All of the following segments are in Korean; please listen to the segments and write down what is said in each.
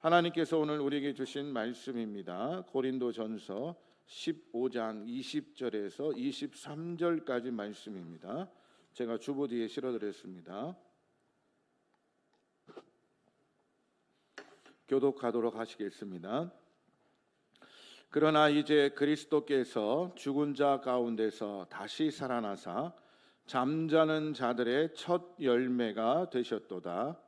하나님께서 오늘 우리에게 주신 말씀입니다. 고린도전서 15장 20절에서 23절까지 말씀입니다. 제가 주보 뒤에 실어드렸습니다. 교독하도록 하시겠습니다. 그러나 이제 그리스도께서 죽은 자 가운데서 다시 살아나사 잠자는 자들의 첫 열매가 되셨도다.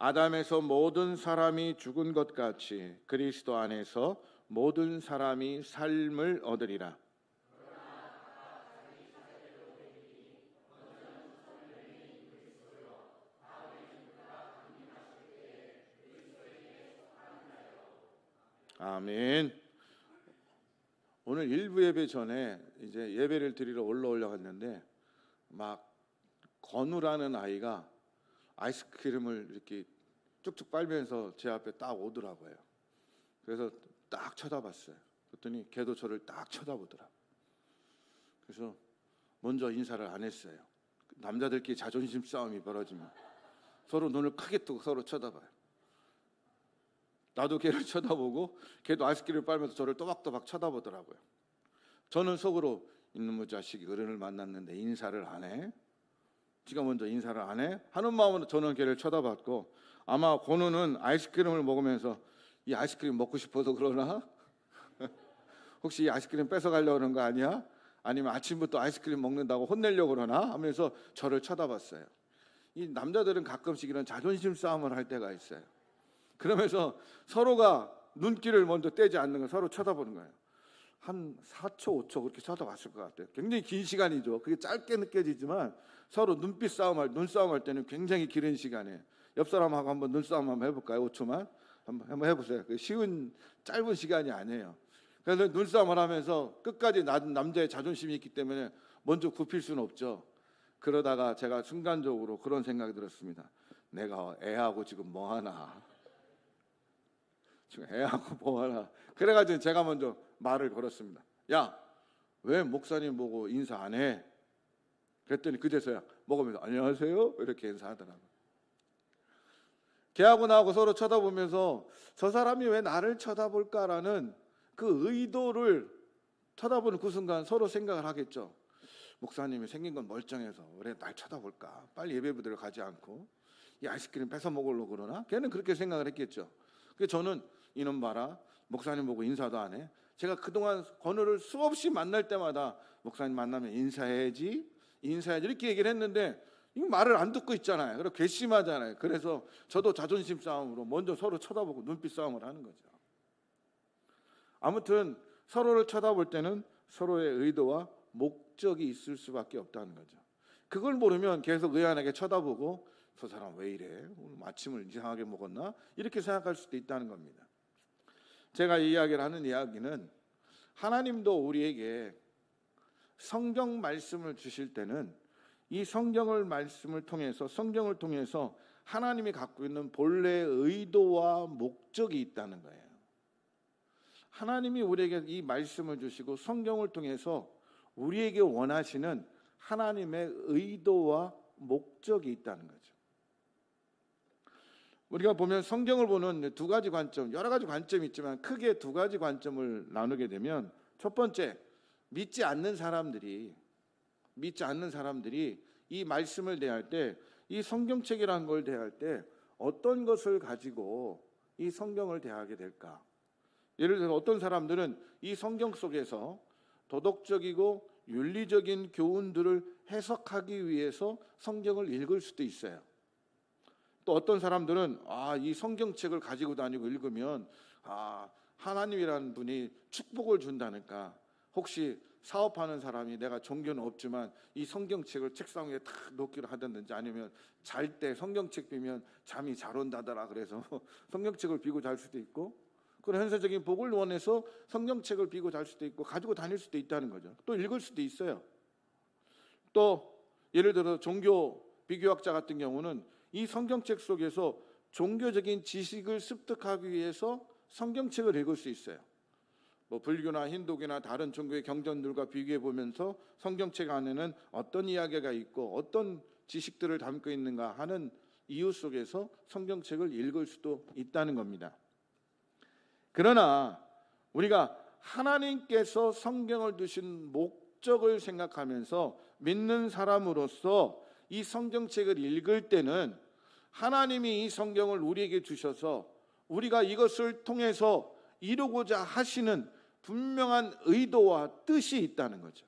아담에서 모든 사람이 죽은 것 같이 그리스도 안에서 모든 사람이 삶을 얻으리라. 아멘. 오늘 일부 예배 전에 이제 예배를 드리러 올라오려고 막 건우라는 아이가 아이스크림을 이렇게 쭉쭉 빨면서 제 앞에 딱 오더라고요. 그래서 딱 쳐다봤어요. 그랬더니 걔도 저를 딱 쳐다보더라. 그래서 먼저 인사를 안 했어요. 남자들끼리 자존심 싸움이 벌어지면 서로 눈을 크게 뜨고 서로 쳐다봐요. 나도 걔를 쳐다보고 걔도 아이스크림을 빨면서 저를 또박또박 쳐다보더라고요. 저는 속으로 이놈의 자식이 어른을 만났는데 인사를 안 해? 지가 먼저 인사를 안 해? 하는 마음으로 저는 걔를 쳐다봤고, 아마 건우는 아이스크림을 먹으면서 이 아이스크림 먹고 싶어서 그러나? 혹시 이 아이스크림 뺏어가려고 그런 거 아니야? 아니면 아침부터 아이스크림 먹는다고 혼내려고 그러나? 하면서 저를 쳐다봤어요. 이 남자들은 가끔씩 이런 자존심 싸움을 할 때가 있어요. 그러면서 서로가 눈길을 먼저 떼지 않는 거 서로 쳐다보는 거예요. 한 4초, 5초 그렇게 쳐다봤을 것 같아요. 굉장히 긴 시간이죠. 그게 짧게 느껴지지만 서로 눈싸움 할 때는 굉장히 긴 시간이에요. 옆 사람하고 한번 눈싸움 한번 해볼까요? 5초만 한번 해보세요. 쉬운 짧은 시간이 아니에요. 그래서 눈싸움을 하면서 끝까지 남자의 자존심이 있기 때문에 먼저 굽힐 수는 없죠. 그러다가 제가 순간적으로 그런 생각이 들었습니다. 내가 애하고 지금 뭐 하나? 지금 애하고 뭐 하나? 그래가지고 제가 먼저 말을 걸었습니다. 야, 왜 목사님 보고 인사 안 해? 그랬더니 그제서야 먹으면서 안녕하세요 이렇게 인사하더라고요. 걔하고 나하고 서로 쳐다보면서 저 사람이 왜 나를 쳐다볼까라는 그 의도를 쳐다보는 그 순간 서로 생각을 하겠죠. 목사님이 생긴 건 멀쩡해서 왜 날 쳐다볼까? 빨리 예배부대로 가지 않고 이 아이스크림 뺏어 먹으려고 그러나? 걔는 그렇게 생각을 했겠죠. 그래서 저는 이놈 봐라, 목사님 보고 인사도 안 해. 제가 그동안 건우를 수없이 만날 때마다 목사님 만나면 인사해야지 이렇게 얘기를 했는데 이 말을 안 듣고 있잖아요. 그리고 괘씸하잖아요. 그래서 저도 자존심 싸움으로 먼저 서로 쳐다보고 눈빛 싸움을 하는 거죠. 아무튼 서로를 쳐다볼 때는 서로의 의도와 목적이 있을 수밖에 없다는 거죠. 그걸 모르면 계속 의아하게 쳐다보고 저 사람 왜 이래? 오늘 아침을 이상하게 먹었나? 이렇게 생각할 수도 있다는 겁니다. 제가 이야기를 하는 이야기는 하나님도 우리에게 성경 말씀을 주실 때는 이 성경을 통해서 하나님이 갖고 있는 본래의 의도와 목적이 있다는 거예요. 하나님이 우리에게 이 말씀을 주시고 성경을 통해서 우리에게 원하시는 하나님의 의도와 목적이 있다는 거죠. 우리가 보면 성경을 보는 두 가지 관점, 여러 가지 관점이 있지만 크게 두 가지 관점을 나누게 되면, 첫 번째, 믿지 않는 사람들이 이 말씀을 대할 때, 이 성경책이라는 걸 대할 때 어떤 것을 가지고 이 성경을 대하게 될까? 예를 들어서 어떤 사람들은 이 성경 속에서 도덕적이고 윤리적인 교훈들을 해석하기 위해서 성경을 읽을 수도 있어요. 또 어떤 사람들은 이 성경책을 가지고 다니고 읽으면 하나님이라는 분이 축복을 준다니까, 혹시 사업하는 사람이 내가 종교는 없지만 이 성경책을 책상 위에 탁 놓기로 하든지, 아니면 잘 때 성경책 비면 잠이 잘 온다더라 그래서 성경책을 비고 잘 수도 있고, 그런 현세적인 복을 원해서 성경책을 비고 잘 수도 있고 가지고 다닐 수도 있다는 거죠. 또 읽을 수도 있어요. 또 예를 들어 종교 비교학자 같은 경우는 이 성경책 속에서 종교적인 지식을 습득하기 위해서 성경책을 읽을 수 있어요. 뭐 불교나 힌두교나 다른 종교의 경전들과 비교해 보면서 성경책 안에는 어떤 이야기가 있고 어떤 지식들을 담고 있는가 하는 이유 속에서 성경책을 읽을 수도 있다는 겁니다. 그러나 우리가 하나님께서 성경을 두신 목적을 생각하면서 믿는 사람으로서 이 성경책을 읽을 때는 하나님이 이 성경을 우리에게 주셔서 우리가 이것을 통해서 이루고자 하시는 분명한 의도와 뜻이 있다는 거죠.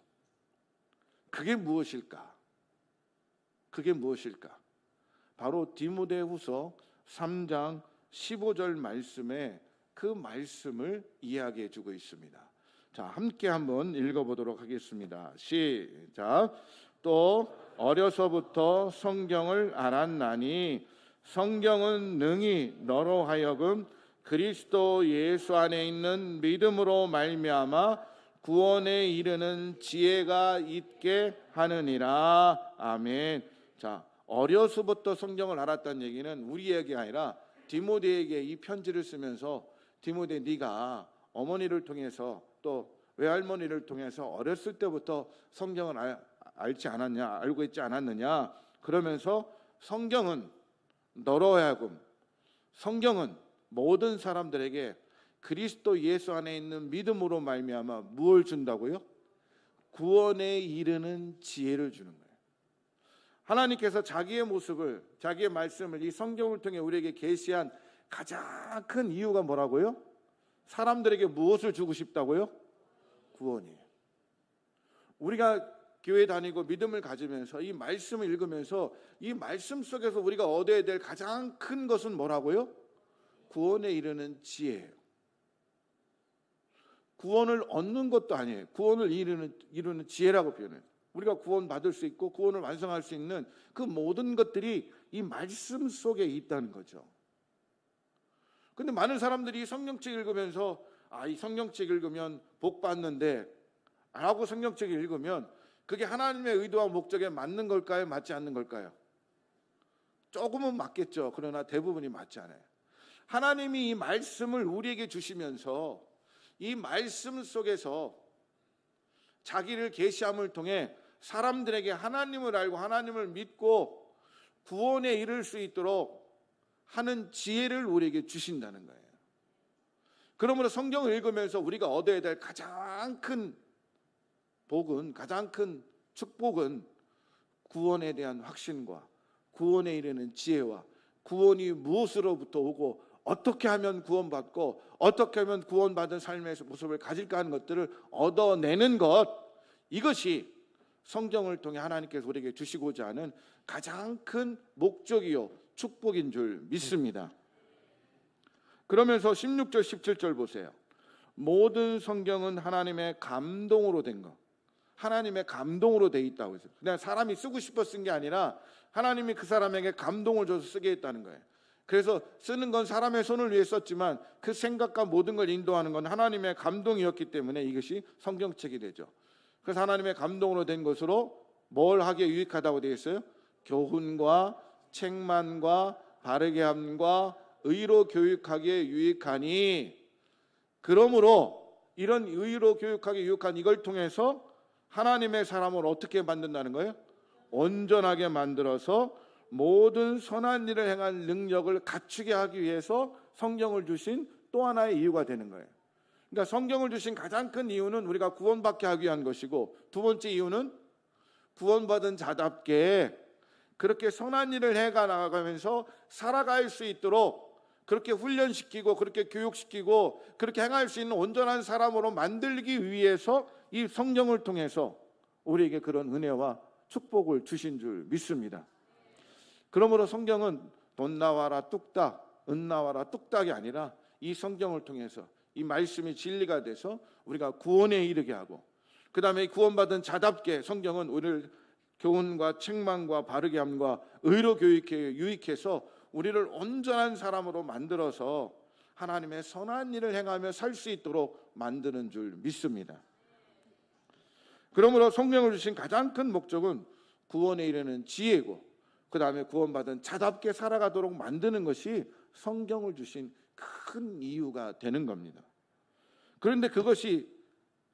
그게 무엇일까? 그게 무엇일까? 바로 디모데후서 3장 15절 말씀에 그 말씀을 이야기해 주고 있습니다. 자, 함께 한번 읽어보도록 하겠습니다. 시작. 또 어려서부터 성경을 알았나니 성경은 능히 너로 하여금 그리스도 예수 안에 있는 믿음으로 말미암아 구원에 이르는 지혜가 있게 하느니라. 아멘. 자, 어려서부터 성경을 알았다는 얘기는 우리에게 아니라 디모데에게 이 편지를 쓰면서 디모데, 네가 어머니를 통해서 또 외할머니를 통해서 어렸을 때부터 성경을 알지 않았냐, 알고 있지 않았느냐, 그러면서 성경은 너로 하여금, 성경은 모든 사람들에게 그리스도 예수 안에 있는 믿음으로 말미암아 무엇을 준다고요? 구원에 이르는 지혜를 주는 거예요. 하나님께서 자기의 모습을, 자기의 말씀을 이 성경을 통해 우리에게 계시한 가장 큰 이유가 뭐라고요? 사람들에게 무엇을 주고 싶다고요? 구원이에요. 우리가 교회 다니고 믿음을 가지면서 이 말씀을 읽으면서 이 말씀 속에서 우리가 얻어야 될 가장 큰 것은 뭐라고요? 구원에 이르는 지혜예요. 구원을 얻는 것도 아니에요. 구원을 이루는 지혜라고 표현해요. 우리가 구원 받을 수 있고 구원을 완성할 수 있는 그 모든 것들이 이 말씀 속에 있다는 거죠. 근데 많은 사람들이 성경책 읽으면서 이 성경책 읽으면 복 받는데 라고 성경책 읽으면 그게 하나님의 의도와 목적에 맞는 걸까요? 맞지 않는 걸까요? 조금은 맞겠죠. 그러나 대부분이 맞지 않아요. 하나님이 이 말씀을 우리에게 주시면서 이 말씀 속에서 자기를 계시함을 통해 사람들에게 하나님을 알고 하나님을 믿고 구원에 이를 수 있도록 하는 지혜를 우리에게 주신다는 거예요. 그러므로 성경을 읽으면서 우리가 얻어야 될 가장 큰 복은, 가장 큰 축복은 구원에 대한 확신과 구원에 이르는 지혜와 구원이 무엇으로부터 오고 어떻게 하면 구원받고 어떻게 하면 구원받은 삶의 모습을 가질까 하는 것들을 얻어내는 것, 이것이 성경을 통해 하나님께서 우리에게 주시고자 하는 가장 큰 목적이요 축복인 줄 믿습니다. 그러면서 16절 17절 보세요. 모든 성경은 하나님의 감동으로 된 것, 하나님의 감동으로 돼 있다고 했어요. 그냥 사람이 쓰고 싶어 쓴 게 아니라 하나님이 그 사람에게 감동을 줘서 쓰게 했다는 거예요. 그래서 쓰는 건 사람의 손을 위해 썼지만 그 생각과 모든 걸 인도하는 건 하나님의 감동이었기 때문에 이것이 성경책이 되죠. 그래서 하나님의 감동으로 된 것으로 뭘 하기에 유익하다고 되어 있어요? 교훈과 책망과 바르게 함과 의로 교육하기에 유익하니, 그러므로 이런 의로 교육하기에 유익한 이걸 통해서 하나님의 사람을 어떻게 만든다는 거예요? 온전하게 만들어서 모든 선한 일을 행할 능력을 갖추게 하기 위해서 성경을 주신 또 하나의 이유가 되는 거예요. 그러니까 성경을 주신 가장 큰 이유는 우리가 구원받게 하기 위한 것이고, 두 번째 이유는 구원받은 자답게 그렇게 선한 일을 해가 나가면서 살아갈 수 있도록 그렇게 훈련시키고 그렇게 교육시키고 그렇게 행할 수 있는 온전한 사람으로 만들기 위해서 이 성경을 통해서 우리에게 그런 은혜와 축복을 주신 줄 믿습니다. 그러므로 성경은 돈 나와라 뚝딱, 은 나와라 뚝딱이 아니라 이 성경을 통해서 이 말씀이 진리가 돼서 우리가 구원에 이르게 하고, 그 다음에 구원받은 자답게 성경은 우리를 교훈과 책망과 바르게 함과 의로 교육해 유익해서 우리를 온전한 사람으로 만들어서 하나님의 선한 일을 행하며 살 수 있도록 만드는 줄 믿습니다. 그러므로 성경을 주신 가장 큰 목적은 구원에 이르는 지혜고, 그 다음에 구원받은 자답게 살아가도록 만드는 것이 성경을 주신 큰 이유가 되는 겁니다. 그런데 그것이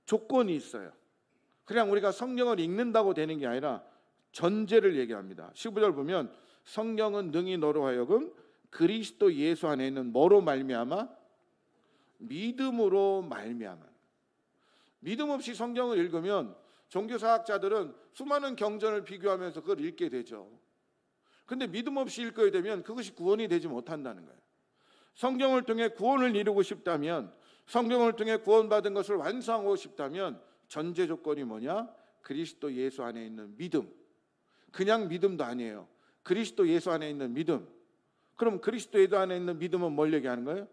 조건이 있어요. 그냥 우리가 성경을 읽는다고 되는 게 아니라 전제를 얘기합니다. 15절 보면 성경은 능히 너로 하여금 그리스도 예수 안에 있는 뭐로 말미암아? 믿음으로 말미암아. 믿음 없이 성경을 읽으면 종교사학자들은 수많은 경전을 비교하면서 그걸 읽게 되죠. 근데 믿음 없이 읽게 되면 그것이 구원이 되지 못한다는 거예요. 성경을 통해 구원을 이루고 싶다면, 성경을 통해 구원받은 것을 완성하고 싶다면 전제 조건이 뭐냐? 그리스도 예수 안에 있는 믿음. 그냥 믿음도 아니에요. 그리스도 예수 안에 있는 믿음. 그럼 그리스도 예수 안에 있는 믿음은 뭘 얘기하는 거예요?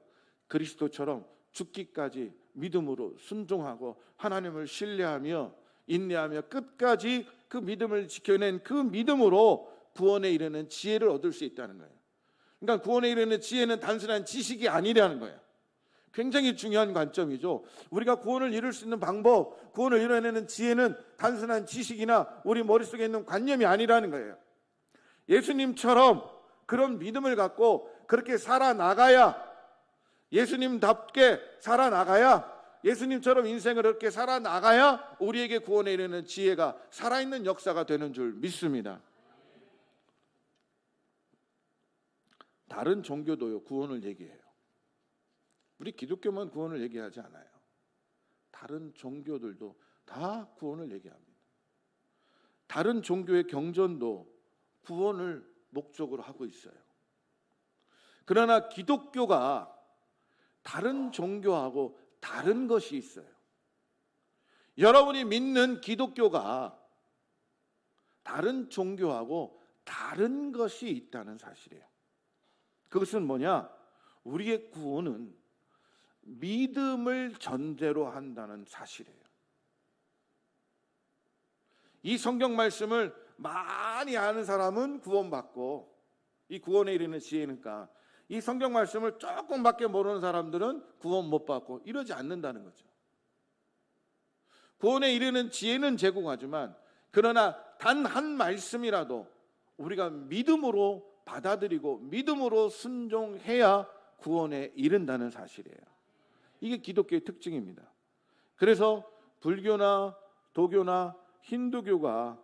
그리스도처럼 죽기까지 믿음으로 순종하고 하나님을 신뢰하며 인내하며 끝까지 그 믿음을 지켜낸 그 믿음으로 구원에 이르는 지혜를 얻을 수 있다는 거예요. 그러니까 구원에 이르는 지혜는 단순한 지식이 아니라는 거예요. 굉장히 중요한 관점이죠. 우리가 구원을 이룰 수 있는 방법, 구원을 이뤄내는 지혜는 단순한 지식이나 우리 머릿속에 있는 관념이 아니라는 거예요. 예수님처럼 그런 믿음을 갖고 그렇게 살아나가야, 예수님답게 살아나가야, 예수님처럼 인생을 그렇게 살아나가야 우리에게 구원에 이르는 지혜가 살아있는 역사가 되는 줄 믿습니다. 다른 종교도요, 구원을 얘기해요. 우리 기독교만 구원을 얘기하지 않아요. 다른 종교들도 다 구원을 얘기합니다. 다른 종교의 경전도 구원을 목적으로 하고 있어요. 그러나 기독교가 다른 종교하고 다른 것이 있어요. 여러분이 믿는 기독교가 다른 종교하고 다른 것이 있다는 사실이에요. 그것은 뭐냐? 우리의 구원은 믿음을 전제로 한다는 사실이에요. 이 성경 말씀을 많이 아는 사람은 구원받고 이 구원에 이르는 지혜니까, 이 성경 말씀을 조금밖에 모르는 사람들은 구원 못 받고 이러지 않는다는 거죠. 구원에 이르는 지혜는 제공하지만 그러나 단 한 말씀이라도 우리가 믿음으로 받아들이고 믿음으로 순종해야 구원에 이른다는 사실이에요. 이게 기독교의 특징입니다. 그래서 불교나 도교나 힌두교가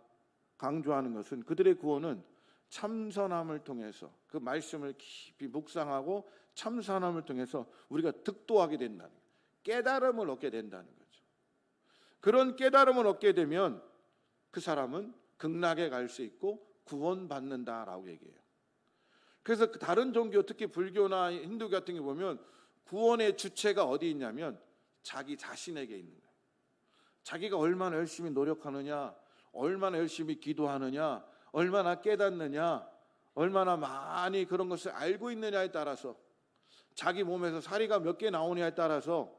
강조하는 것은 그들의 구원은 참선함을 통해서, 그 말씀을 깊이 묵상하고 참선함을 통해서 우리가 득도하게 된다는 거예요. 깨달음을 얻게 된다는 거죠. 그런 깨달음을 얻게 되면 그 사람은 극락에 갈 수 있고 구원받는다라고 얘기해요. 그래서 다른 종교, 특히 불교나 힌두 같은 게 보면 구원의 주체가 어디 있냐면 자기 자신에게 있는 거예요. 자기가 얼마나 열심히 노력하느냐, 얼마나 열심히 기도하느냐, 얼마나 깨닫느냐, 얼마나 많이 그런 것을 알고 있느냐에 따라서, 자기 몸에서 사리가 몇 개 나오느냐에 따라서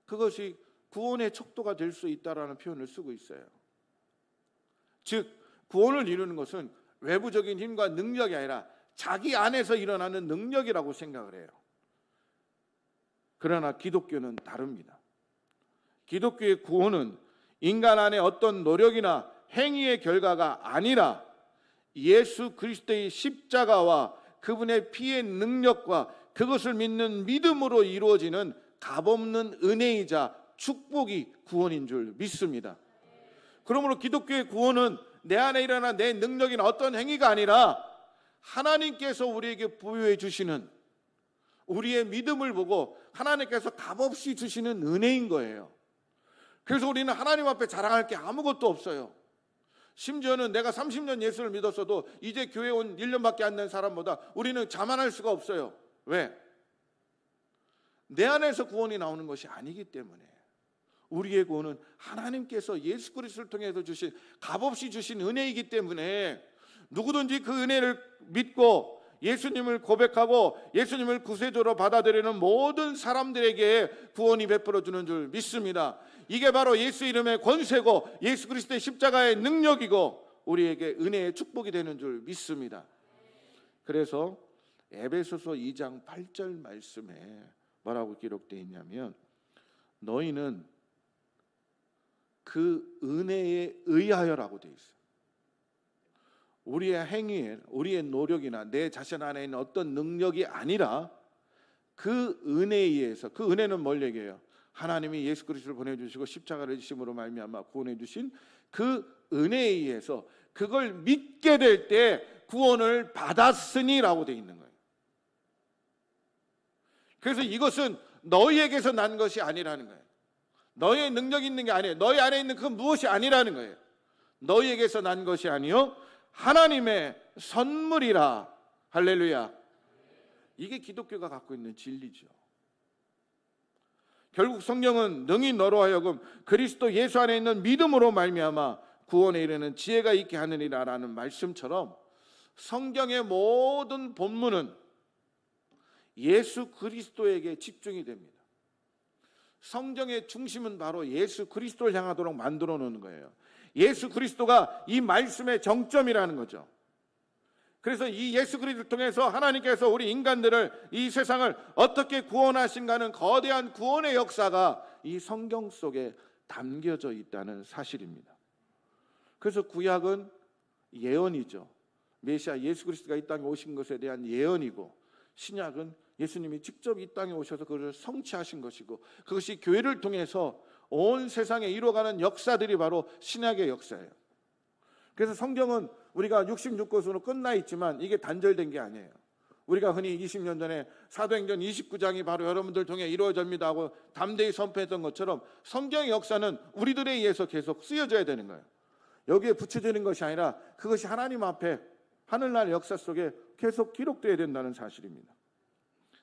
그것이 구원의 척도가 될 수 있다라는 표현을 쓰고 있어요. 즉 구원을 이루는 것은 외부적인 힘과 능력이 아니라 자기 안에서 일어나는 능력이라고 생각을 해요. 그러나 기독교는 다릅니다. 기독교의 구원은 인간 안에 어떤 노력이나 행위의 결과가 아니라 예수 그리스도의 십자가와 그분의 피의 능력과 그것을 믿는 믿음으로 이루어지는 값없는 은혜이자 축복이 구원인 줄 믿습니다. 그러므로 기독교의 구원은 내 안에 일어난 내 능력이나 어떤 행위가 아니라 하나님께서 우리에게 부여해 주시는, 우리의 믿음을 보고 하나님께서 값없이 주시는 은혜인 거예요. 그래서 우리는 하나님 앞에 자랑할 게 아무것도 없어요. 심지어는 내가 30년 예수를 믿었어도 이제 교회 온 1년밖에 안 된 사람보다 우리는 자만할 수가 없어요. 왜? 내 안에서 구원이 나오는 것이 아니기 때문에. 우리의 구원은 하나님께서 예수 그리스도를 통해서 주신, 값없이 주신 은혜이기 때문에 누구든지 그 은혜를 믿고 예수님을 고백하고 예수님을 구세주로 받아들이는 모든 사람들에게 구원이 베풀어주는 줄 믿습니다. 이게 바로 예수 이름의 권세고 예수 그리스도의 십자가의 능력이고 우리에게 은혜의 축복이 되는 줄 믿습니다. 그래서 에베소서 2장 8절 말씀에 뭐라고 기록되어 있냐면, 너희는 그 은혜에 의하여라고 되어 있어요. 우리의 행위에, 우리의 노력이나 내 자신 안에 있는 어떤 능력이 아니라 그 은혜에 의해서, 그 은혜는 뭘 얘기해요? 하나님이 예수 그리스도를 보내주시고 십자가를 지심으로 말미암아 구원해 주신 그 은혜에 의해서 그걸 믿게 될 때 구원을 받았으니라고 되어 있는 거예요. 그래서 이것은 너희에게서 난 것이 아니라는 거예요. 너희의 능력이 있는 게 아니에요. 너희 안에 있는 그 무엇이 아니라는 거예요. 너희에게서 난 것이 아니요 하나님의 선물이라. 할렐루야. 이게 기독교가 갖고 있는 진리죠. 결국 성경은 능히 너로 하여금 그리스도 예수 안에 있는 믿음으로 말미암아 구원에 이르는 지혜가 있게 하느니라라는 말씀처럼 성경의 모든 본문은 예수 그리스도에게 집중이 됩니다. 성경의 중심은 바로 예수 그리스도를 향하도록 만들어 놓는 거예요. 예수 그리스도가 이 말씀의 정점이라는 거죠. 그래서 이 예수 그리스도를 통해서 하나님께서 우리 인간들을, 이 세상을 어떻게 구원하신가는 거대한 구원의 역사가 이 성경 속에 담겨져 있다는 사실입니다. 그래서 구약은 예언이죠. 메시아 예수 그리스도가 이 땅에 오신 것에 대한 예언이고, 신약은 예수님이 직접 이 땅에 오셔서 그것을 성취하신 것이고, 그것이 교회를 통해서 온 세상에 이루어가는 역사들이 바로 신약의 역사예요. 그래서 성경은 우리가 66권으로 끝나 있지만 이게 단절된 게 아니에요. 우리가 흔히 20년 전에 사도행전 29장이 바로 여러분들 통해 이루어집니다 하고 담대히 선포했던 것처럼 성경의 역사는 우리들에 의해서 계속 쓰여져야 되는 거예요. 여기에 붙여지는 것이 아니라 그것이 하나님 앞에 하늘날 역사 속에 계속 기록되어야 된다는 사실입니다.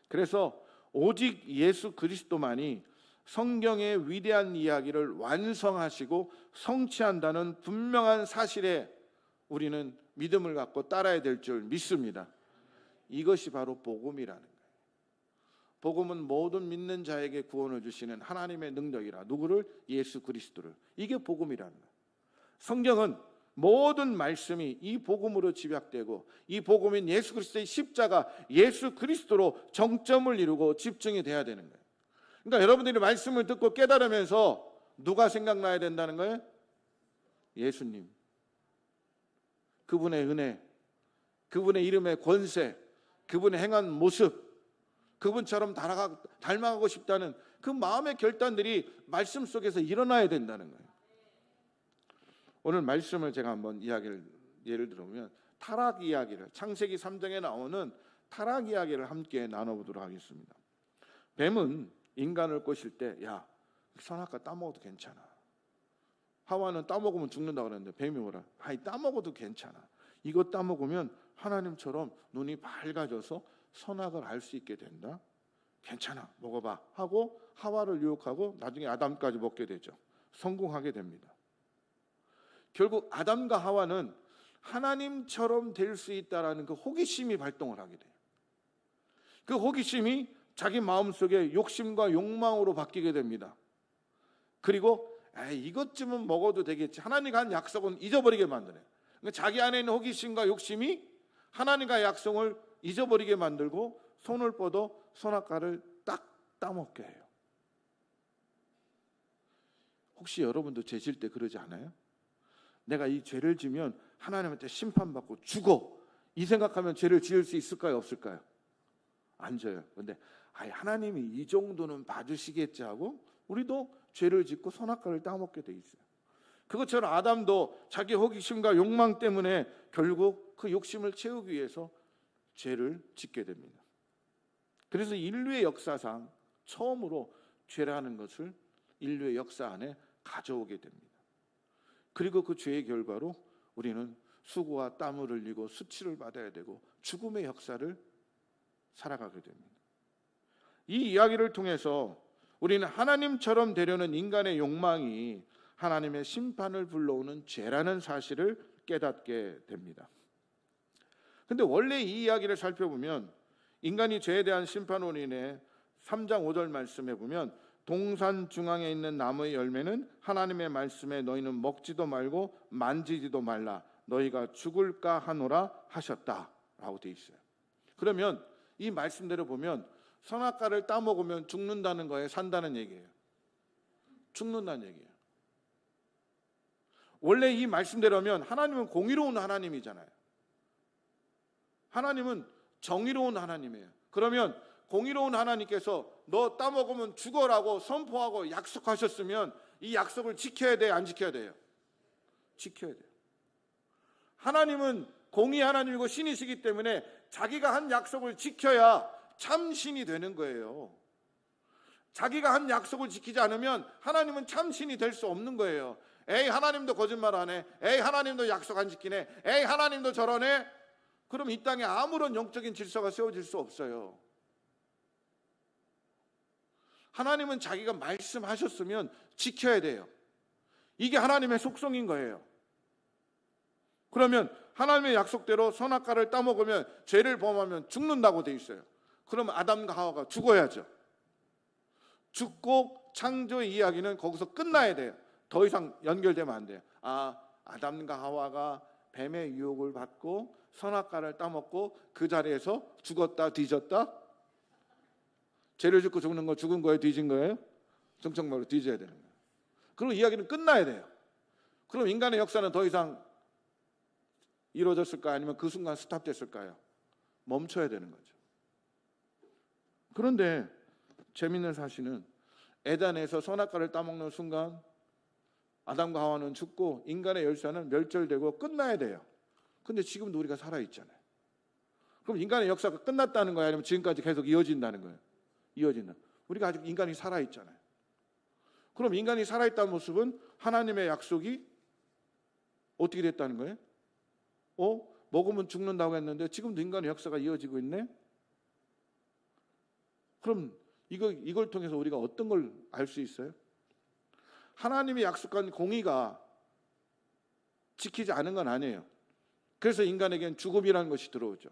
그래서 오직 예수 그리스도만이 성경의 위대한 이야기를 완성하시고 성취한다는 분명한 사실에 우리는 믿음을 갖고 따라야 될 줄 믿습니다. 이것이 바로 복음이라는 거예요. 복음은 모든 믿는 자에게 구원을 주시는 하나님의 능력이라. 누구를? 예수 그리스도를. 이게 복음이라는 거예요. 성경은 모든 말씀이 이 복음으로 집약되고, 이 복음인 예수 그리스도의 십자가, 예수 그리스도로 정점을 이루고 집중이 돼야 되는 거예요. 그러니까 여러분들이 말씀을 듣고 깨달으면서 누가 생각나야 된다는 거예요? 예수님, 그분의 은혜, 그분의 이름의 권세, 그분의 행한 모습, 그분처럼 닮아가고 싶다는 그 마음의 결단들이 말씀 속에서 일어나야 된다는 거예요. 오늘 말씀을 제가 한번 예를 들어보면 타락 이야기를, 창세기 3장에 나오는 타락 이야기를 함께 나눠보도록 하겠습니다. 뱀은 인간을 꼬실 때, 야, 선악과 따먹어도 괜찮아. 하와는 따먹으면 죽는다 그랬는데 뱀이 뭐라? 아이, 따먹어도 괜찮아. 이거 따먹으면 하나님처럼 눈이 밝아져서 선악을 알 수 있게 된다. 괜찮아, 먹어봐 하고 하와를 유혹하고 나중에 아담까지 먹게 되죠. 성공하게 됩니다. 결국 아담과 하와는 하나님처럼 될 수 있다라는 그 호기심이 발동을 하게 돼요. 그 호기심이 자기 마음속에 욕심과 욕망으로 바뀌게 됩니다. 그리고 이것쯤은 먹어도 되겠지. 하나님과 한 약속은 잊어버리게 만드네요. 그러니까 자기 안에 있는 호기심과 욕심이 하나님과의 약속을 잊어버리게 만들고 손을 뻗어 선악과를 딱 따먹게 해요. 혹시 여러분도 죄 질 때 그러지 않아요? 내가 이 죄를 지면 하나님한테 심판받고 죽어, 이 생각하면 죄를 지을 수 있을까요, 없을까요? 안 져요. 그런데 하나님이 이 정도는 봐주시겠지 하고 우리도 죄를 짓고 선악과를 따먹게 돼 있어요. 그것처럼 아담도 자기 호기심과 욕망 때문에 결국 그 욕심을 채우기 위해서 죄를 짓게 됩니다. 그래서 인류의 역사상 처음으로 죄라는 것을 인류의 역사 안에 가져오게 됩니다. 그리고 그 죄의 결과로 우리는 수고와 땀을 흘리고 수치를 받아야 되고 죽음의 역사를 살아가게 됩니다. 이 이야기를 통해서 우리는 하나님처럼 되려는 인간의 욕망이 하나님의 심판을 불러오는 죄라는 사실을 깨닫게 됩니다. 근데 원래 이 이야기를 살펴보면 인간이 죄에 대한 심판 원인의 3장 5절 말씀에 보면 동산 중앙에 있는 나무의 열매는 하나님의 말씀에 너희는 먹지도 말고 만지지도 말라 너희가 죽을까 하노라 하셨다라고 되어 있어요. 그러면 이 말씀대로 보면 선악과를 따먹으면 죽는다는 거예요, 산다는 얘기예요? 죽는다는 얘기예요. 원래 이 말씀대로면 하나님은 공의로운 하나님이잖아요. 하나님은 정의로운 하나님이에요. 그러면 공의로운 하나님께서 너 따먹으면 죽어라고 선포하고 약속하셨으면 이 약속을 지켜야 돼, 안 지켜야 돼요? 지켜야 돼요. 하나님은 공의 하나님이고 신이시기 때문에 자기가 한 약속을 지켜야 참 신이 되는 거예요. 자기가 한 약속을 지키지 않으면 하나님은 참 신이 될 수 없는 거예요. 에이, 하나님도 거짓말 안 해. 에이, 하나님도 약속 안 지키네. 에이, 하나님도 저러네. 그럼 이 땅에 아무런 영적인 질서가 세워질 수 없어요. 하나님은 자기가 말씀하셨으면 지켜야 돼요. 이게 하나님의 속성인 거예요. 그러면 하나님의 약속대로 선악과를 따먹으면 죄를 범하면 죽는다고 돼 있어요. 그러면 아담과 하와가 죽어야죠. 죽고 창조의 이야기는 거기서 끝나야 돼요. 더 이상 연결되면 안 돼요. 아담과 하와가 뱀의 유혹을 받고 선악과를 따먹고 그 자리에서 죽었다 뒤졌다? 죄를 짓고 죽는 거 죽은 거예요? 뒤진 거예요? 정청말로 뒤져야 되는 거예요. 그럼 이야기는 끝나야 돼요. 그럼 인간의 역사는 더 이상 이루어졌을까요? 아니면 그 순간 스탑됐을까요? 멈춰야 되는 거죠. 그런데 재밌는 사실은 에덴에서 선악과를 따먹는 순간 아담과 하와는 죽고 인간의 열사는 멸절되고 끝나야 돼요. 근데 지금도 우리가 살아있잖아요. 그럼 인간의 역사가 끝났다는 거예요? 아니면 지금까지 계속 이어진다는 거예요? 이어진다. 우리가 아직 인간이 살아있잖아요. 그럼 인간이 살아있다는 모습은 하나님의 약속이 어떻게 됐다는 거예요? 먹으면 죽는다고 했는데 지금도 인간의 역사가 이어지고 있네? 그럼 이걸 통해서 우리가 어떤 걸 알 수 있어요? 하나님이 약속한 공의가 지키지 않은 건 아니에요. 그래서 인간에겐 죽음이라는 것이 들어오죠.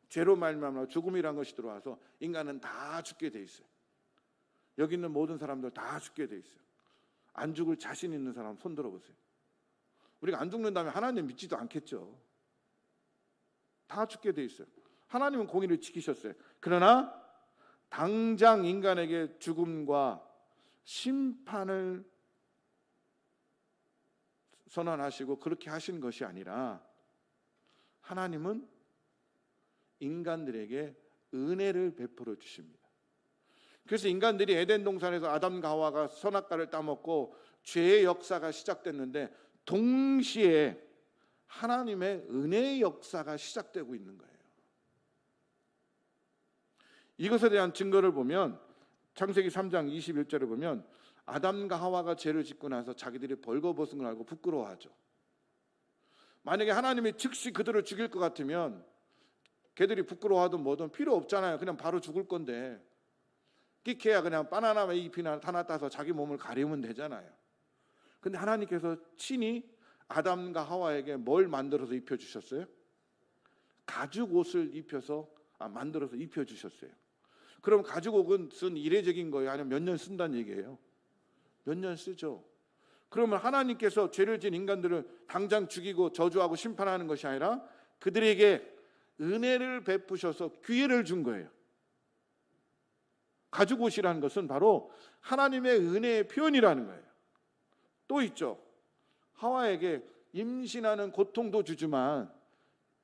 죄로 말미암아 죽음이라는 것이 들어와서 인간은 다 죽게 돼 있어요. 여기 있는 모든 사람들 다 죽게 돼 있어요. 안 죽을 자신 있는 사람 손 들어보세요. 우리가 안 죽는다면 하나님 믿지도 않겠죠. 다 죽게 돼 있어요. 하나님은 공의를 지키셨어요. 그러나 당장 인간에게 죽음과 심판을 선언하시고 그렇게 하신 것이 아니라 하나님은 인간들에게 은혜를 베풀어 주십니다. 그래서 인간들이 에덴 동산에서 아담과 하와가 선악과를 따먹고 죄의 역사가 시작됐는데 동시에 하나님의 은혜의 역사가 시작되고 있는 거예요. 이것에 대한 증거를 보면 창세기 3장 21절을 보면 아담과 하와가 죄를 짓고 나서 자기들이 벌거벗은 걸 알고 부끄러워하죠. 만약에 하나님이 즉시 그들을 죽일 것 같으면 걔들이 부끄러워하든 뭐든 필요 없잖아요. 그냥 바로 죽을 건데 끼케야 그냥 바나나 잎이나 하나 따서 자기 몸을 가리면 되잖아요. 근데 하나님께서 친히 아담과 하와에게 뭘 만들어서 입혀주셨어요? 가죽 옷을 만들어서 입혀주셨어요. 그럼 가죽 옷은 쓴 이례적인 거예요? 아니면 몇 년 쓴다는 얘기예요? 몇 년 쓰죠. 그러면 하나님께서 죄를 지은 인간들을 당장 죽이고 저주하고 심판하는 것이 아니라 그들에게 은혜를 베푸셔서 기회를 준 거예요. 가죽 옷이라는 것은 바로 하나님의 은혜의 표현이라는 거예요. 또 있죠. 하와에게 임신하는 고통도 주지만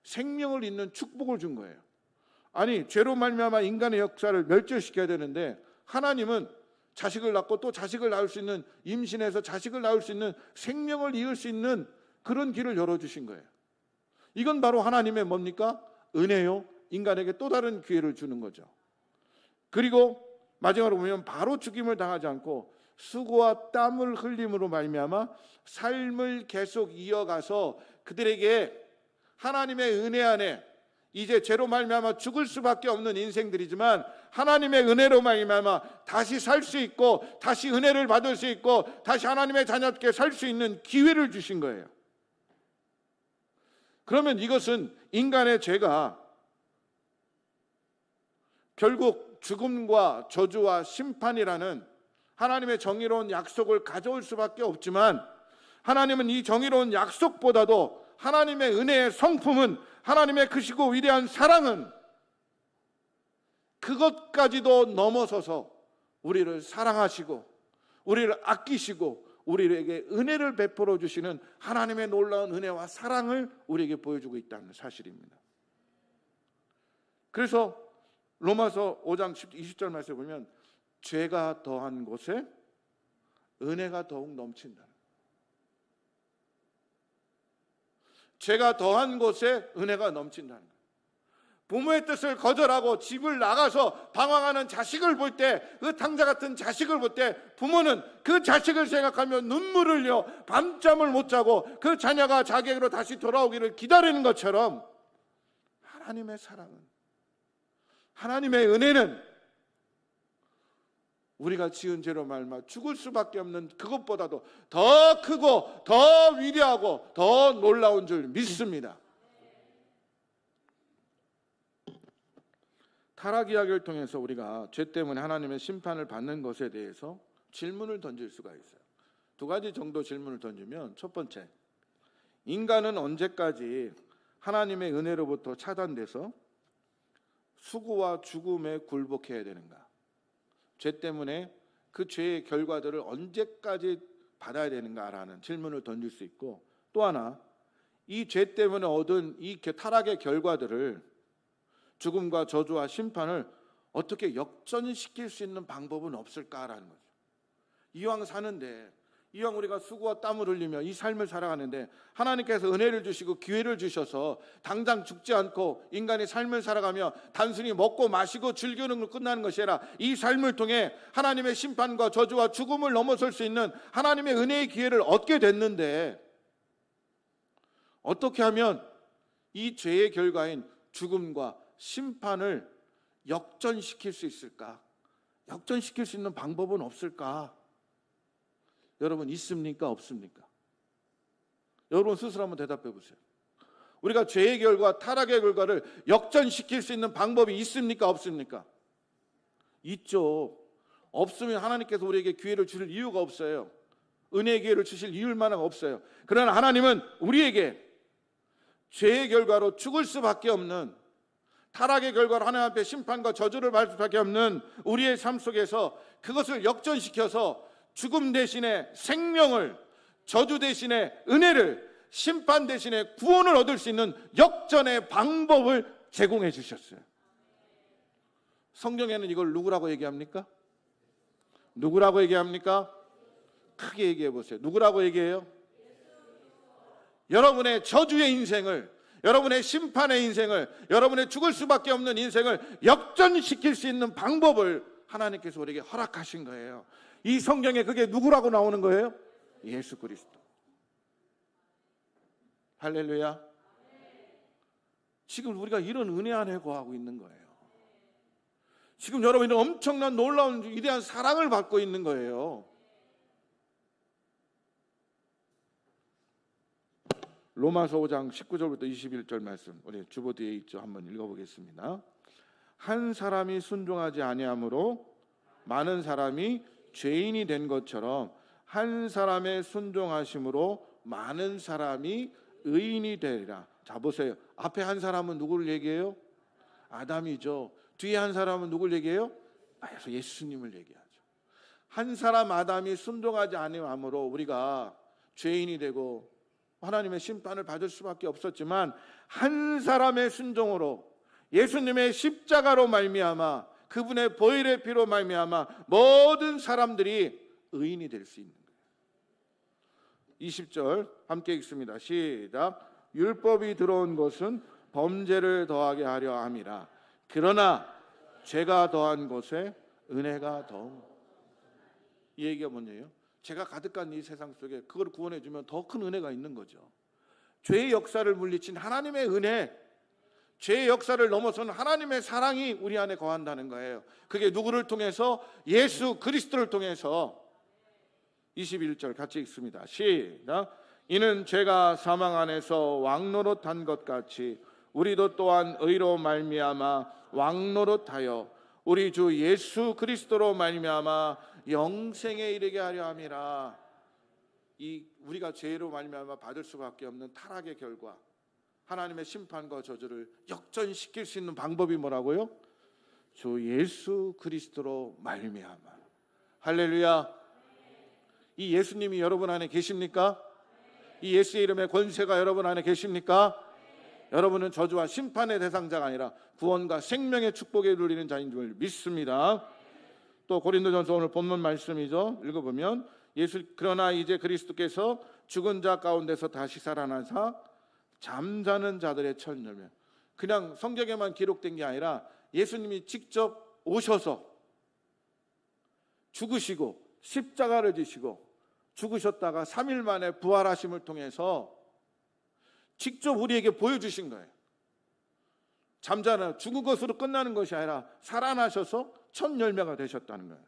생명을 잇는 축복을 준 거예요. 아니, 죄로 말미암아 인간의 역사를 멸절시켜야 되는데 하나님은 자식을 낳고 또 자식을 낳을 수 있는, 임신해서 자식을 낳을 수 있는, 생명을 이을 수 있는 그런 길을 열어주신 거예요. 이건 바로 하나님의 뭡니까? 은혜요. 인간에게 또 다른 기회를 주는 거죠. 그리고 마지막으로 보면 바로 죽임을 당하지 않고 수고와 땀을 흘림으로 말미암아 삶을 계속 이어가서 그들에게 하나님의 은혜 안에 이제 죄로 말미암아 죽을 수밖에 없는 인생들이지만 하나님의 은혜로 말미암아 다시 살 수 있고 다시 은혜를 받을 수 있고 다시 하나님의 자녀께 살 수 있는 기회를 주신 거예요. 그러면 이것은 인간의 죄가 결국 죽음과 저주와 심판이라는 하나님의 정의로운 약속을 가져올 수밖에 없지만 하나님은 이 정의로운 약속보다도 하나님의 은혜의 성품은, 하나님의 크시고 위대한 사랑은 그것까지도 넘어서서 우리를 사랑하시고 우리를 아끼시고 우리에게 은혜를 베풀어 주시는 하나님의 놀라운 은혜와 사랑을 우리에게 보여주고 있다는 사실입니다. 그래서 로마서 5장 20절 말씀에 보면 죄가 더한 곳에 은혜가 더욱 넘친다. 죄가 더한 곳에 은혜가 넘친다는 거예요. 부모의 뜻을 거절하고 집을 나가서 방황하는 자식을 볼 때, 그 탕자 같은 자식을 볼 때 부모는 그 자식을 생각하며 눈물을 흘려 밤잠을 못 자고 그 자녀가 자기에게로 다시 돌아오기를 기다리는 것처럼, 하나님의 사랑은, 하나님의 은혜는 우리가 지은 죄로 말미암아 죽을 수밖에 없는 그것보다도 더 크고 더 위대하고 더 놀라운 줄 믿습니다. 타락 이야기를 통해서 우리가 죄 때문에 하나님의 심판을 받는 것에 대해서 질문을 던질 수가 있어요. 두 가지 정도 질문을 던지면, 첫 번째, 인간은 언제까지 하나님의 은혜로부터 차단돼서 수고와 죽음에 굴복해야 되는가? 죄 때문에 그 죄의 결과들을 언제까지 받아야 되는가라는 질문을 던질 수 있고, 또 하나, 이 죄 때문에 얻은 이 타락의 결과들을, 죽음과 저주와 심판을 어떻게 역전시킬 수 있는 방법은 없을까라는 거죠. 이왕 사는데, 이왕 우리가 수고와 땀을 흘리며 이 삶을 살아가는데 하나님께서 은혜를 주시고 기회를 주셔서 당장 죽지 않고 인간이 삶을 살아가며 단순히 먹고 마시고 즐기는 걸 끝나는 것이 아니라 이 삶을 통해 하나님의 심판과 저주와 죽음을 넘어설 수 있는 하나님의 은혜의 기회를 얻게 됐는데, 어떻게 하면 이 죄의 결과인 죽음과 심판을 역전시킬 수 있을까? 역전시킬 수 있는 방법은 없을까? 여러분, 있습니까? 없습니까? 여러분 스스로 한번 대답해 보세요. 우리가 죄의 결과, 타락의 결과를 역전시킬 수 있는 방법이 있습니까? 없습니까? 있죠. 없으면 하나님께서 우리에게 기회를 주실 이유가 없어요. 은혜의 기회를 주실 이유만 없어요. 그러나 하나님은 우리에게 죄의 결과로 죽을 수밖에 없는, 타락의 결과로 하나님 앞에 심판과 저주를 받을 수밖에 없는 우리의 삶 속에서 그것을 역전시켜서 죽음 대신에 생명을, 저주 대신에 은혜를, 심판 대신에 구원을 얻을 수 있는 역전의 방법을 제공해 주셨어요. 성경에는 이걸 누구라고 얘기합니까? 누구라고 얘기합니까? 크게 얘기해 보세요. 누구라고 얘기해요? 여러분의 저주의 인생을, 여러분의 심판의 인생을, 여러분의 죽을 수밖에 없는 인생을 역전시킬 수 있는 방법을 하나님께서 우리에게 허락하신 거예요. 이 성경에 그게 누구라고 나오는 거예요? 예수 그리스도. 할렐루야. 지금 우리가 이런 은혜 안에 거하고 있는 거예요. 지금 여러분은 엄청난 놀라운 위대한 사랑을 받고 있는 거예요. 로마서 5장 19절부터 21절 말씀, 우리 주보 뒤에 있죠. 한번 읽어보겠습니다. 한 사람이 순종하지 아니함으로 많은 사람이 죄인이 된 것처럼 한 사람의 순종하심으로 많은 사람이 의인이 되리라. 자 보세요. 앞에 한 사람은 누구를 얘기해요? 아담이죠. 뒤에 한 사람은 누구를 얘기해요? 예수님을 얘기하죠. 한 사람 아담이 순종하지 아니함으로 우리가 죄인이 되고 하나님의 심판을 받을 수밖에 없었지만, 한 사람의 순종으로, 예수님의 십자가로 말미암아, 그분의 보혈의 피로 말미암아 모든 사람들이 의인이 될 수 있는 거예요. 20절 함께 읽습니다. 시작. 율법이 들어온 것은 범죄를 더하게 하려 함이라. 그러나 죄가 더한 곳에 은혜가 더욱. 이 얘기가 뭐냐요? 죄가 가득한 이 세상 속에 그걸 구원해 주면 더 큰 은혜가 있는 거죠. 죄의 역사를 물리친 하나님의 은혜, 죄의 역사를 넘어서는 하나님의 사랑이 우리 안에 거한다는 거예요. 그게 누구를 통해서? 예수 그리스도를 통해서. 21절 같이 읽습니다. 시작. 이는 죄가 사망 안에서 왕노릇한 것 같이 우리도 또한 의로 말미암아 왕노릇하여 우리 주 예수 그리스도로 말미암아 영생에 이르게 하려 함이라. 이 우리가 죄로 말미암아 받을 수밖에 없는 타락의 결과, 하나님의 심판과 저주를 역전시킬 수 있는 방법이 뭐라고요? 주 예수 그리스도로 말미암아. 할렐루야. 이 예수님이 여러분 안에 계십니까? 이 예수의 이름의 권세가 여러분 안에 계십니까? 여러분은 저주와 심판의 대상자가 아니라 구원과 생명의 축복에 누리는 자인 줄 믿습니다. 또 고린도전서 오늘 본문 말씀이죠. 읽어보면 그러나 이제 그리스도께서 죽은 자 가운데서 다시 살아나사 잠자는 자들의 첫 열매. 그냥 성경에만 기록된 게 아니라 예수님이 직접 오셔서 죽으시고 십자가를 지시고 죽으셨다가 3일 만에 부활하심을 통해서 직접 우리에게 보여주신 거예요. 잠자는 죽은 것으로 끝나는 것이 아니라 살아나셔서 첫 열매가 되셨다는 거예요.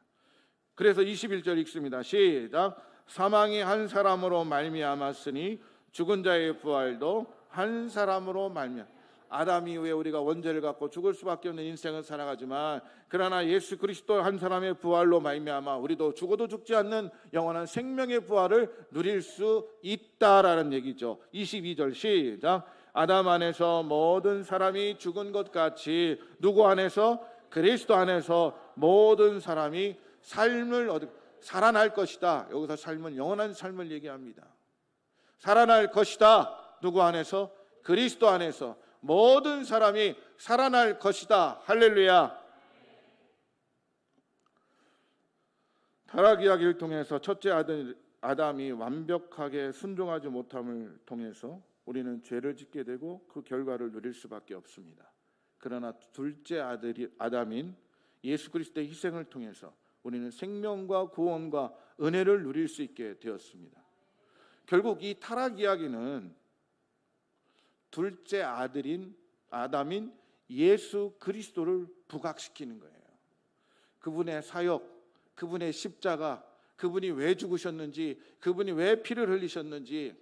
그래서 21절 읽습니다. 시작. 사망이 한 사람으로 말미암았으니 죽은 자의 부활도 한 사람으로 말미암아. 아담 이후에 우리가 원죄를 갖고 죽을 수밖에 없는 인생을 살아가지만 그러나 예수 그리스도 한 사람의 부활로 말미암아 우리도 죽어도 죽지 않는 영원한 생명의 부활을 누릴 수 있다라는 얘기죠. 22절 시작. 아담 안에서 모든 사람이 죽은 것 같이 누구 안에서? 그리스도 안에서 모든 사람이 삶을 살아날 것이다. 여기서 삶은 영원한 삶을 얘기합니다. 살아날 것이다. 누구 안에서? 그리스도 안에서 모든 사람이 살아날 것이다. 할렐루야. 타락 이야기를 통해서 첫째 아담이 완벽하게 순종하지 못함을 통해서 우리는 죄를 짓게 되고 그 결과를 누릴 수밖에 없습니다. 그러나 둘째 아담인 예수 그리스도의 희생을 통해서 우리는 생명과 구원과 은혜를 누릴 수 있게 되었습니다. 결국 이 타락 이야기는 둘째 아들인 아담인 예수 그리스도를 부각시키는 거예요. 그분의 사역, 그분의 십자가, 그분이 왜 죽으셨는지, 그분이 왜 피를 흘리셨는지,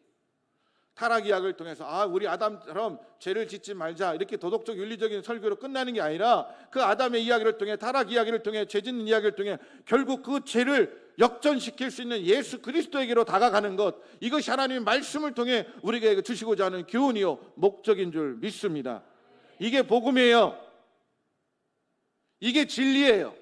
타락 이야기를 통해서 우리 아담처럼 죄를 짓지 말자 이렇게 도덕적 윤리적인 설교로 끝나는 게 아니라 그 아담의 이야기를 통해, 타락 이야기를 통해, 죄 짓는 이야기를 통해 결국 그 죄를 역전시킬 수 있는 예수 그리스도에게로 다가가는 것, 이것이 하나님의 말씀을 통해 우리에게 주시고자 하는 교훈이요 목적인 줄 믿습니다. 이게 복음이에요. 이게 진리예요.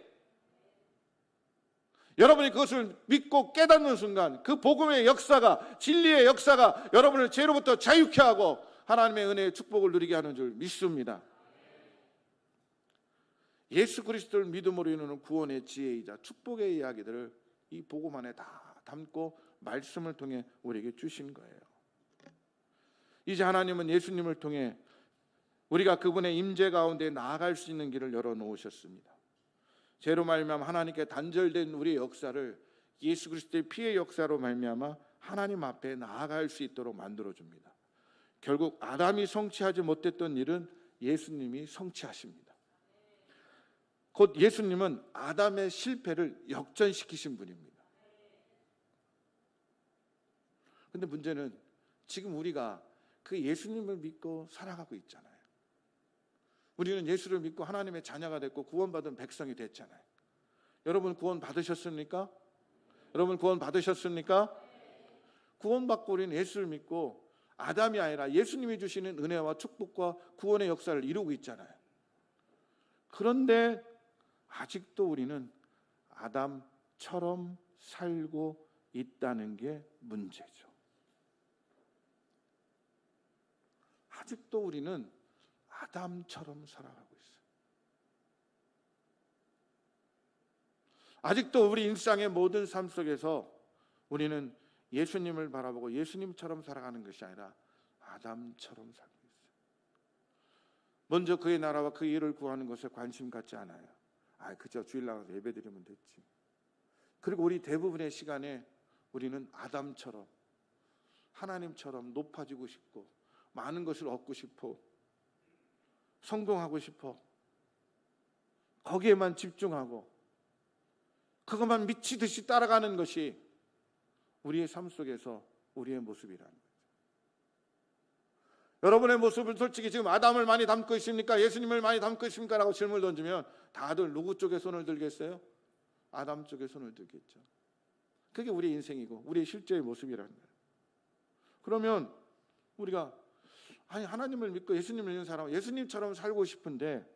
여러분이 그것을 믿고 깨닫는 순간 그 복음의 역사가, 진리의 역사가 여러분을 죄로부터 자유케 하고 하나님의 은혜의 축복을 누리게 하는 줄 믿습니다. 예수 그리스도를 믿음으로 이루는 구원의 지혜이자 축복의 이야기들을 이 복음 안에 다 담고 말씀을 통해 우리에게 주신 거예요. 이제 하나님은 예수님을 통해 우리가 그분의 임재 가운데 나아갈 수 있는 길을 열어놓으셨습니다. 죄로 말미암아 하나님께 단절된 우리의 역사를 예수 그리스도의 피의 역사로 말미암아 하나님 앞에 나아갈 수 있도록 만들어줍니다. 결국 아담이 성취하지 못했던 일은 예수님이 성취하십니다. 곧 예수님은 아담의 실패를 역전시키신 분입니다. 근데 문제는 지금 우리가 그 예수님을 믿고 살아가고 있잖아요. 우리는 예수를 믿고 하나님의 자녀가 됐고 구원받은 백성이 됐잖아요. 여러분 구원 받으셨습니까? 여러분 구원 받으셨습니까? 구원받고 우리는 예수를 믿고 아담이 아니라 예수님이 주시는 은혜와 축복과 구원의 역사를 이루고 있잖아요. 그런데 아직도 우리는 아담처럼 살고 있다는 게 문제죠. 아직도 우리는 아담처럼 살아가고 있어요. 아직도 우리 일상의 모든 삶 속에서 우리는 예수님을 바라보고 예수님처럼 살아가는 것이 아니라 아담처럼 살고 있어요. 먼저 그의 나라와 그 일을 구하는 것에 관심 갖지 않아요. 그저 주일 나가서 예배드리면 됐지. 그리고 우리 대부분의 시간에 우리는 아담처럼 하나님처럼 높아지고 싶고 많은 것을 얻고 싶어, 성공하고 싶어, 거기에만 집중하고 그것만 미치듯이 따라가는 것이 우리의 삶 속에서 우리의 모습이라는 거죠. 여러분의 모습을 솔직히 지금 아담을 많이 담고 있습니까? 예수님을 많이 담고 있습니까? 라고 질문을 던지면 다들 누구 쪽에 손을 들겠어요? 아담 쪽에 손을 들겠죠. 그게 우리의 인생이고 우리의 실제의 모습이라는 거예요. 그러면 우리가 하나님을 믿고 예수님을 믿는 사람은 예수님처럼 살고 싶은데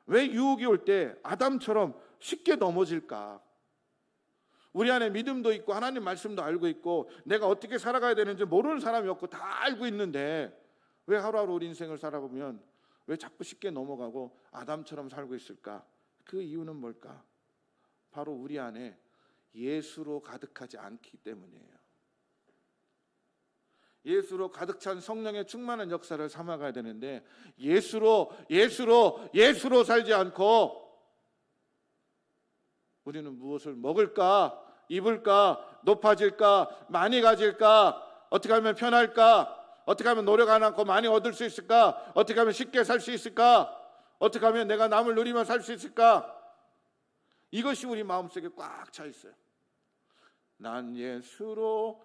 왜 유혹이 올 때 아담처럼 쉽게 넘어질까? 우리 안에 믿음도 있고 하나님 말씀도 알고 있고 내가 어떻게 살아가야 되는지 모르는 사람이 없고 다 알고 있는데 왜 하루하루 우리 인생을 살아보면 왜 자꾸 쉽게 넘어가고 아담처럼 살고 있을까? 그 이유는 뭘까? 바로 우리 안에 예수로 가득하지 않기 때문이에요. 예수로 가득 찬 성령의 충만한 역사를 삼아가야 되는데 예수로 살지 않고 우리는 무엇을 먹을까, 입을까, 높아질까, 많이 가질까, 어떻게 하면 편할까, 어떻게 하면 노력 안 하고 많이 얻을 수 있을까, 어떻게 하면 쉽게 살 수 있을까, 어떻게 하면 내가 남을 누리며 살 수 있을까, 이것이 우리 마음속에 꽉 차 있어요. 난 예수로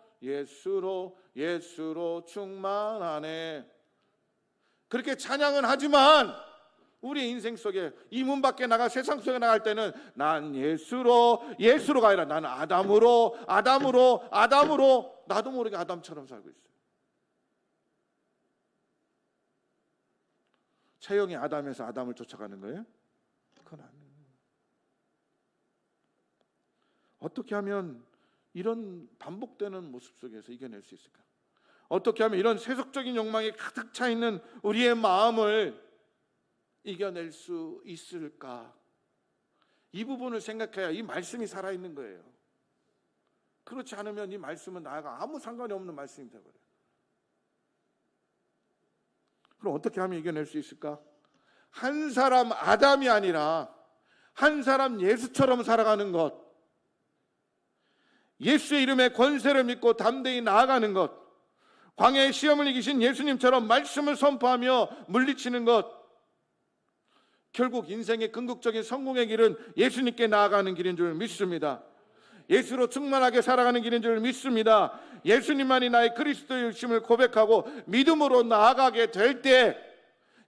충만하네. 그렇게 찬양은 하지만 우리 인생 속에 이 문 밖에 나가 세상 속에 나갈 때는 난 예수로가 아니라 나는 아담으로 나도 모르게 아담처럼 살고 있어요. 체형이 아담에서 아담을 쫓아가는 거예요? 그건 아니에요. 어떻게 하면 이런 반복되는 모습 속에서 이겨낼 수 있을까? 어떻게 하면 이런 세속적인 욕망이 가득 차 있는 우리의 마음을 이겨낼 수 있을까? 이 부분을 생각해야 이 말씀이 살아있는 거예요. 그렇지 않으면 이 말씀은 나하고 아무 상관이 없는 말씀이 되어버려요. 그럼 어떻게 하면 이겨낼 수 있을까? 한 사람 아담이 아니라 한 사람 예수처럼 살아가는 것, 예수의 이름에 권세를 믿고 담대히 나아가는 것, 광야의 시험을 이기신 예수님처럼 말씀을 선포하며 물리치는 것, 결국 인생의 궁극적인 성공의 길은 예수님께 나아가는 길인 줄 믿습니다. 예수로 충만하게 살아가는 길인 줄 믿습니다. 예수님만이 나의 그리스도이심을 고백하고 믿음으로 나아가게 될 때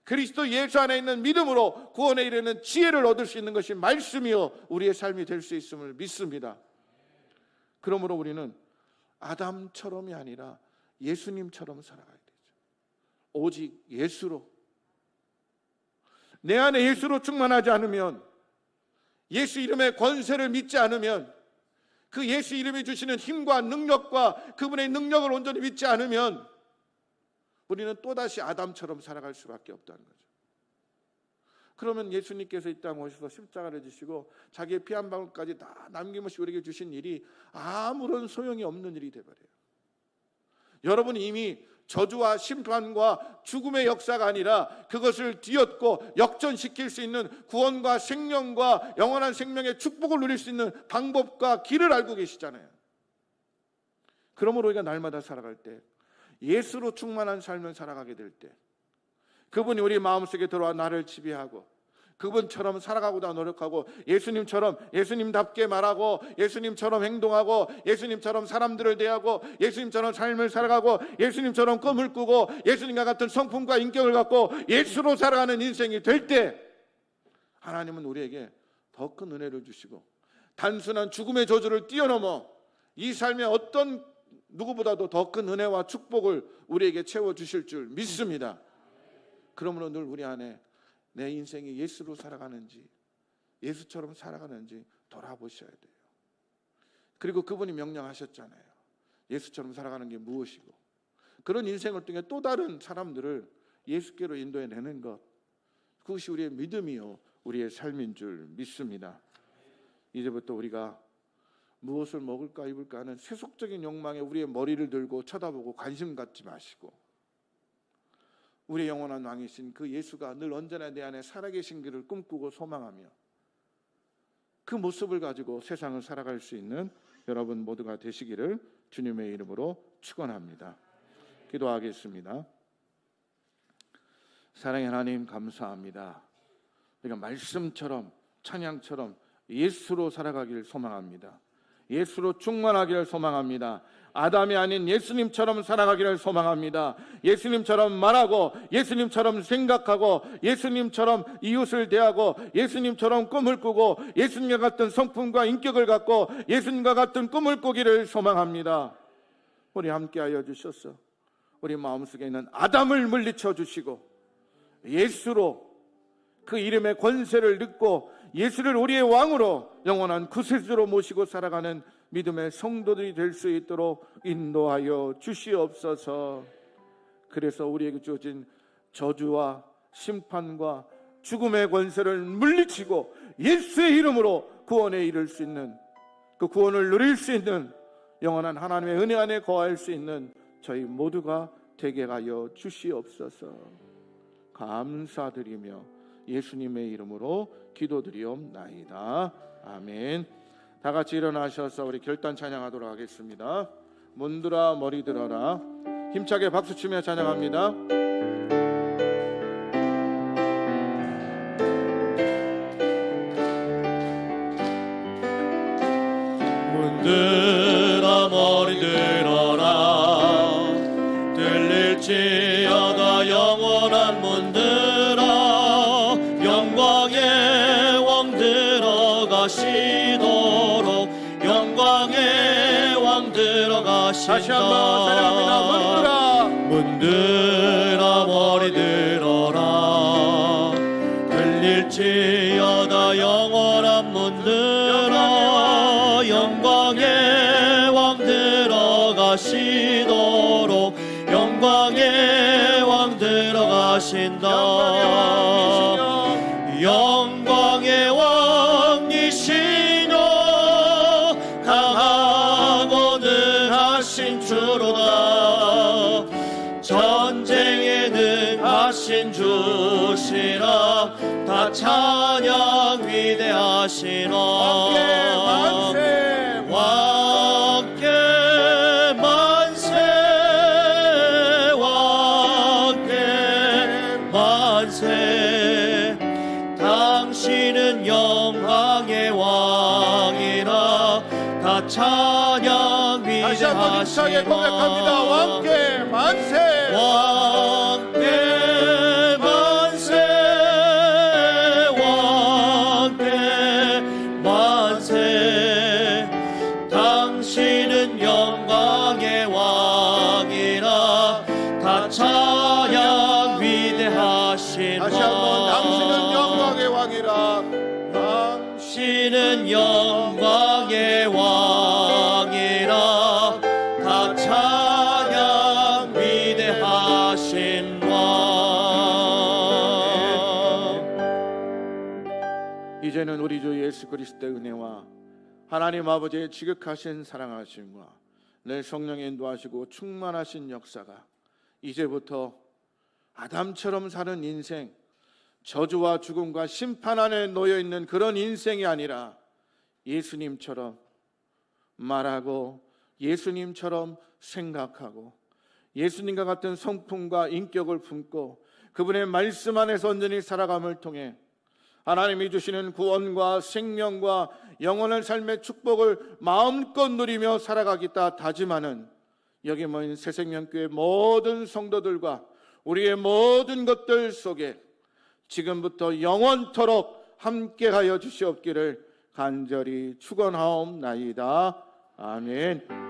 그리스도 예수 안에 있는 믿음으로 구원에 이르는 지혜를 얻을 수 있는 것이 말씀이요 우리의 삶이 될 수 있음을 믿습니다. 그러므로 우리는 아담처럼이 아니라 예수님처럼 살아가야 되죠. 오직 예수로. 내 안에 예수로 충만하지 않으면, 예수 이름의 권세를 믿지 않으면, 그 예수 이름이 주시는 힘과 능력과 그분의 능력을 온전히 믿지 않으면 우리는 또다시 아담처럼 살아갈 수밖에 없다는 거죠. 그러면 예수님께서 이 땅에 오셔서 십자가를 지시고 자기의 피 한 방울까지 다 남김없이 우리에게 주신 일이 아무런 소용이 없는 일이 되어버려요. 여러분이 이미 저주와 심판과 죽음의 역사가 아니라 그것을 뒤엎고 역전시킬 수 있는 구원과 생명과 영원한 생명의 축복을 누릴 수 있는 방법과 길을 알고 계시잖아요. 그러므로 우리가 날마다 살아갈 때 예수로 충만한 삶을 살아가게 될 때 그분이 우리 마음속에 들어와 나를 지배하고 그분처럼 살아가고자 노력하고 예수님답게 말하고 예수님처럼 행동하고 예수님처럼 사람들을 대하고 예수님처럼 삶을 살아가고 예수님처럼 꿈을 꾸고 예수님과 같은 성품과 인격을 갖고 예수로 살아가는 인생이 될 때 하나님은 우리에게 더 큰 은혜를 주시고 단순한 죽음의 저주를 뛰어넘어 이 삶의 어떤 누구보다도 더 큰 은혜와 축복을 우리에게 채워주실 줄 믿습니다. 그러므로 늘 우리 안에 내 인생이 예수로 살아가는지 예수처럼 살아가는지 돌아보셔야 돼요. 그리고 그분이 명령하셨잖아요. 예수처럼 살아가는 게 무엇이고 그런 인생을 통해 또 다른 사람들을 예수께로 인도해내는 것, 그것이 우리의 믿음이요 우리의 삶인 줄 믿습니다. 이제부터 우리가 무엇을 먹을까 입을까 하는 세속적인 욕망에 우리의 머리를 들고 쳐다보고 관심 갖지 마시고 우리의 영원한 왕이신 그 예수가 늘 언제나 내 안에 살아계신 길을 꿈꾸고 소망하며 그 모습을 가지고 세상을 살아갈 수 있는 여러분 모두가 되시기를 주님의 이름으로 축원합니다. 기도하겠습니다. 사랑의 하나님 감사합니다. 우리가 말씀처럼 찬양처럼 예수로 살아가기를 소망합니다. 예수로 충만하기를 소망합니다. 아담이 아닌 예수님처럼 살아가기를 소망합니다. 예수님처럼 말하고 예수님처럼 생각하고 예수님처럼 이웃을 대하고 예수님처럼 꿈을 꾸고 예수님과 같은 성품과 인격을 갖고 예수님과 같은 꿈을 꾸기를 소망합니다. 우리 함께하여 주셔서 우리 마음속에 있는 아담을 물리쳐 주시고 예수로 그 이름의 권세를 듣고 예수를 우리의 왕으로 영원한 구세주로 모시고 살아가는 믿음의 성도들이 될 수 있도록 인도하여 주시옵소서. 그래서 우리에게 주어진 저주와 심판과 죽음의 권세를 물리치고 예수의 이름으로 구원에 이를 수 있는, 그 구원을 누릴 수 있는 영원한 하나님의 은혜 안에 거할 수 있는 저희 모두가 되게 하여 주시옵소서. 감사드리며 예수님의 이름으로 기도드리옵나이다. 아멘. 다 같이 일어나셔서 우리 결단 찬양하도록 하겠습니다. 문들아 머리 들어라. 힘차게 박수치며 찬양합니다. 문들아 머리 들어라. 들릴지어다 영원한 문들아. 영광의 왕 들어가시도록. 영광의 왕 들어가신다. 다시 한번 찬양합니다. 문들아 머리 들어라. 들릴지어다 영원한 문들아. 영광의 왕 들어가시도록. 영광의 왕 들어가신다. 영광의 왕이시뇨. 강하고 능하신 주로다. 전쟁에 능하신 주시라. 다 찬양 위대하시나. 왕께 만세. 왕께 만세. 당신은 영광의 왕이라. 다 찬양 위대하시나. 다시 한번 힘차게 고백합니다. 왕께 만세. 왕께 만세. 왕께 만세. 당신은 영광의 왕이라. 다 찬양 위대하신 왕. 다시 한번 당신은 영광의 왕이라. 당신은 영광의 왕이라. 다 찬양 위대하신 왕. 이제는 우리 주 예수 그리스도의 은혜와 하나님 아버지의 지극하신 사랑하심과 늘 성령의 인도하시고 충만하신 역사가 이제부터 아담처럼 사는 인생, 저주와 죽음과 심판 안에 놓여있는 그런 인생이 아니라 예수님처럼 말하고 예수님처럼 생각하고 예수님과 같은 성품과 인격을 품고 그분의 말씀 안에서 온전히 살아감을 통해 하나님이 주시는 구원과 생명과 영원한 삶의 축복을 마음껏 누리며 살아가겠다 다짐하는 여기 모인 새생명교회 모든 성도들과 우리의 모든 것들 속에 지금부터 영원토록 함께하여 주시옵기를 간절히 축원하옵나이다. 아멘.